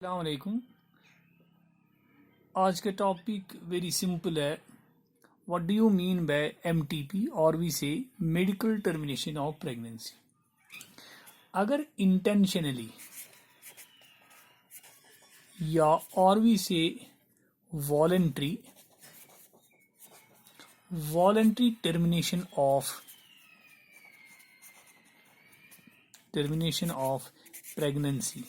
अस्सलाम वालेकुम। आज का टॉपिक वेरी सिंपल है। What do you mean by MTP और वी से मेडिकल टर्मिनेशन ऑफ प्रेगनेंसी। अगर इंटेंशनली या और वी से voluntary voluntary termination of pregnancy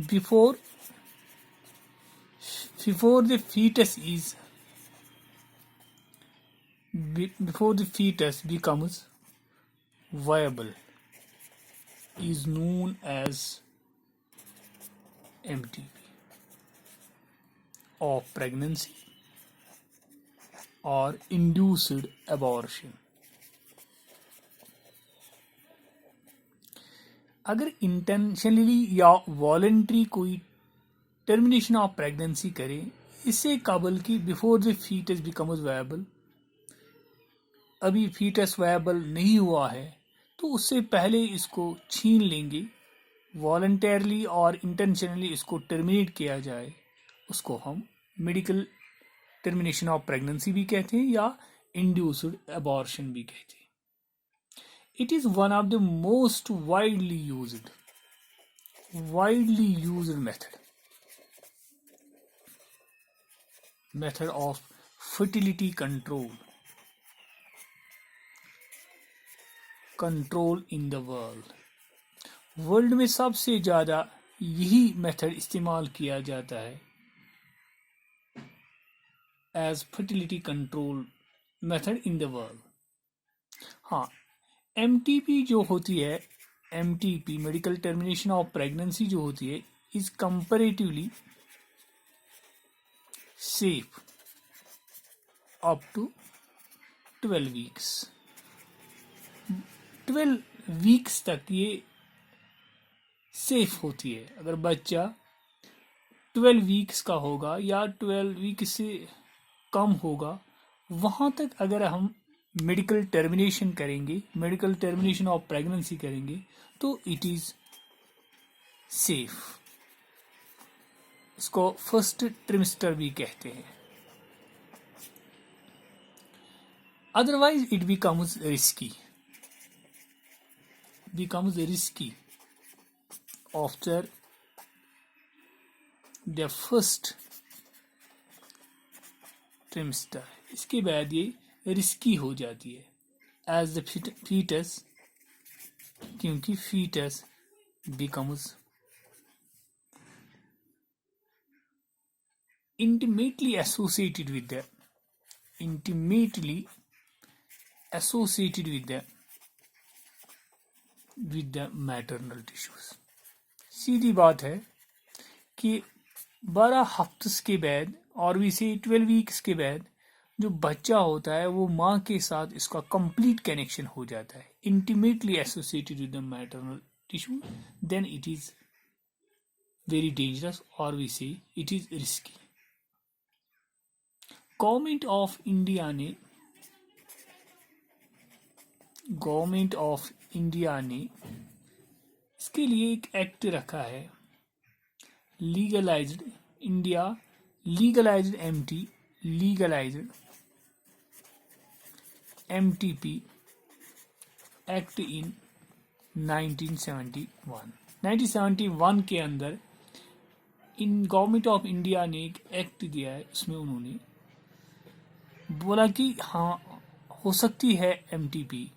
before before the fetus is before the fetus becomes viable is known as MTP of pregnancy or induced abortion। अगर intentionally या voluntary कोई termination of pregnancy करे इससे कबल कि before the foetus becomes viable, अभी foetus viable नहीं हुआ है तो उससे पहले इसको छीन लेंगे, वॉलंटरली और इंटेंशनली इसको टर्मिनेट किया जाए, उसको हम मेडिकल टर्मिनेशन ऑफ प्रेगनेंसी भी कहते हैं या इंड्यूस्ड अबॉर्शन भी कहते हैं। It is one of the most widely used method of fertility control in the world में सबसे ज़्यादा यही मेथड इस्तेमाल किया जाता है as fertility control method in the world. हाँ, एमटीपी जो होती है, MTP medical termination of pregnancy जो होती है is comparatively safe up to 12 weeks. 12 weeks तक ये सेफ होती है। अगर बच्चा 12 वीक्स का होगा या 12 वीक से कम होगा, वहाँ तक अगर हम मेडिकल टर्मिनेशन करेंगे, मेडिकल टर्मिनेशन ऑफ प्रेगनेंसी करेंगे तो इट इज़ सेफ। इसको फर्स्ट ट्रिमेस्टर भी कहते हैं। Otherwise it becomes risky after the first trimester. इसके बाद ये रिस्की हो जाती है एज द फीटस, क्योंकि foetus becomes intimately associated with the maternal tissues। सीधी बात है कि 12 हफ्ते के बाद और भी से 12 वीक्स के बाद जो बच्चा होता है वो माँ के साथ इसका कंप्लीट कनेक्शन हो जाता है, intimately associated with the maternal tissue, then it is very dangerous और we say it is risky. Government of India ने इसके लिए एक एक्ट रखा है, लीगलाइज्ड एमटीपी एक्ट इन 1971 के अंदर इन गवर्नमेंट ऑफ इंडिया ने एक एक्ट दिया है। उसमें उन्होंने बोला कि हाँ, हो सकती है MTP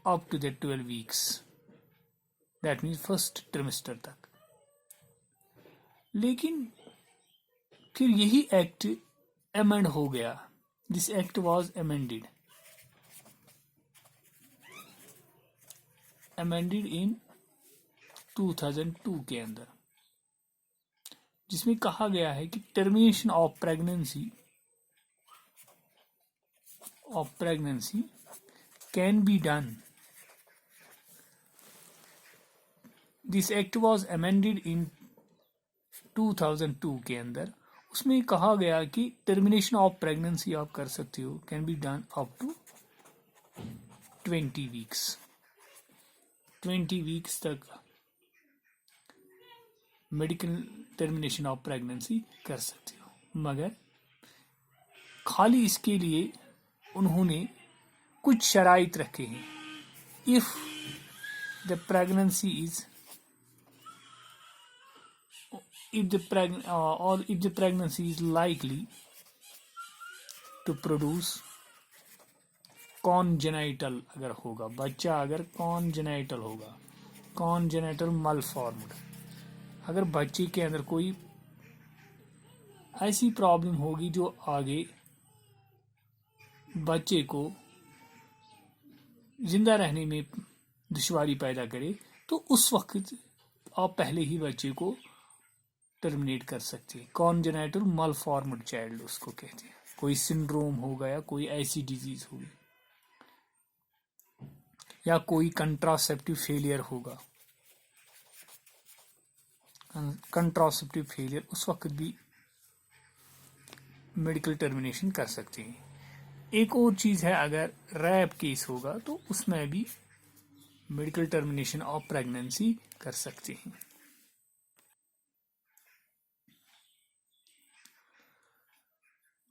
up to the 12 weeks, that means first trimester तक। लेकिन फिर यही एक्ट अमेंड हो गया। This act was amended in 2002 के अंदर, जिसमें कहा गया है कि termination of pregnancy can be done। This act was amended in 2002 के अंदर। उसमें कहा गया कि टर्मिनेशन ऑफ प्रेगनेंसी आप कर सकते हो, can be done up to 20 weeks. 20 weeks तक मेडिकल टर्मिनेशन ऑफ प्रेगनेंसी कर सकते हो। मगर खाली इसके लिए उन्होंने कुछ शराइत रखे हैं। If the pregnancy is if the pregnancy is likely to produce congenital, अगर होगा बच्चा, अगर congenital होगा, congenital malformed, अगर बच्चे के अंदर कोई ऐसी प्रॉब्लम होगी जो आगे बच्चे को जिंदा रहने में दुश्वारी पैदा करे, तो उस वक्त आप पहले ही बच्चे को टर्मिनेट कर सकते हैं। कॉन्जेनाइटल मालफॉर्म्ड चाइल्ड उसको कहते हैं। कोई सिंड्रोम होगा या कोई ऐसी डिजीज होगी या कोई कंट्रासेप्टिव फेलियर होगा, कंट्रासेप्टिव फेलियर, उस वक्त भी मेडिकल टर्मिनेशन कर सकते हैं। एक और चीज है, अगर रैप केस होगा तो उसमें भी मेडिकल टर्मिनेशन ऑफ प्रेगनेंसी कर सकते हैं।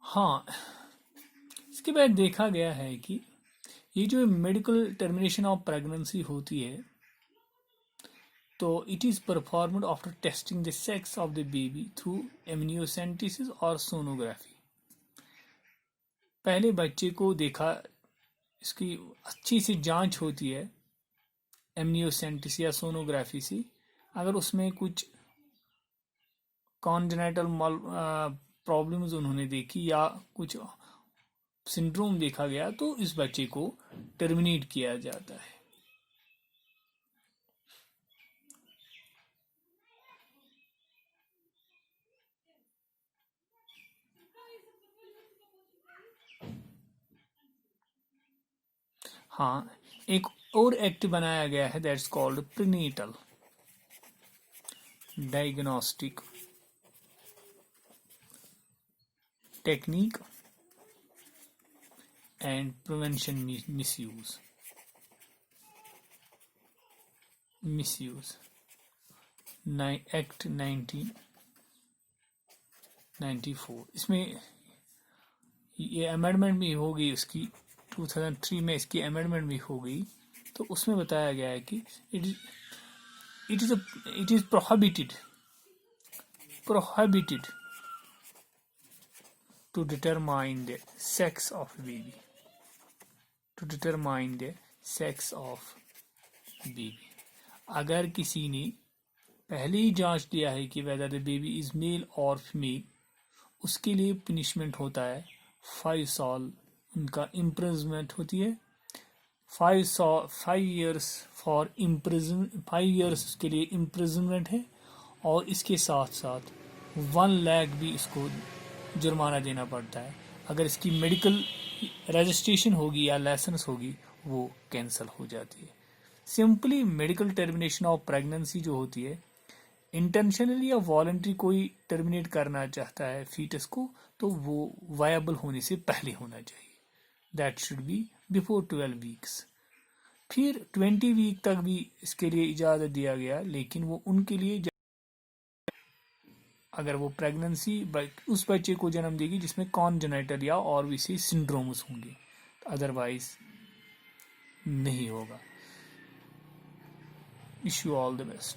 हाँ, इसके बाद देखा गया है कि ये जो मेडिकल टर्मिनेशन ऑफ प्रेगनेंसी होती है, तो it is performed after testing the sex of the baby through amniocentesis और सोनोग्राफी। पहले बच्चे को देखा, इसकी अच्छी सी जांच होती है एमनियोसेंटेसिस या सोनोग्राफी से। अगर उसमें कुछ कॉन्जेनाइटल प्रॉब्लम्स उन्होंने देखी या कुछ सिंड्रोम देखा गया, तो इस बच्चे को टर्मिनेट किया जाता है। हाँ, एक और एक्ट बनाया गया है, that's called prenatal diagnostic technique and prevention misuse act 1994। इसमें ये अमेंडमेंट भी हो गई, उसकी 2003 में इसकी अमेंडमेंट भी हो गई। तो उसमें बताया गया है कि it is prohibited to determine the sex of baby, अगर किसी ने पहले ही जांच लिया है कि whether the baby is male or female, उसके लिए पनिशमेंट होता है 5 साल उनका इम्प्रिजमेंट होती है। 5 years फॉर इम्प्रिजन, 5 years उसके लिए इम्प्रिजनमेंट है, और इसके साथ साथ 1 लाख भी इसको जुर्माना देना पड़ता है। अगर इसकी मेडिकल रजिस्ट्रेशन होगी या लाइसेंस होगी, वो कैंसिल हो जाती है। Simply medical termination of pregnancy जो होती है, इंटेंशनली या वॉलंटरी कोई टर्मिनेट करना चाहता है फीटस को, तो वो वायबल होने से पहले होना चाहिए। That should be before 12 weeks. फिर 20 वीक तक भी इसके लिए इजाज़त दिया गया, लेकिन वो उनके लिए अगर वो प्रेगनेंसी उस बच्चे को जन्म देगी जिसमें कॉन्जेनाइटल या और विशेष सिंड्रोम्स होंगे, अदरवाइज नहीं होगा। Wish you all the best.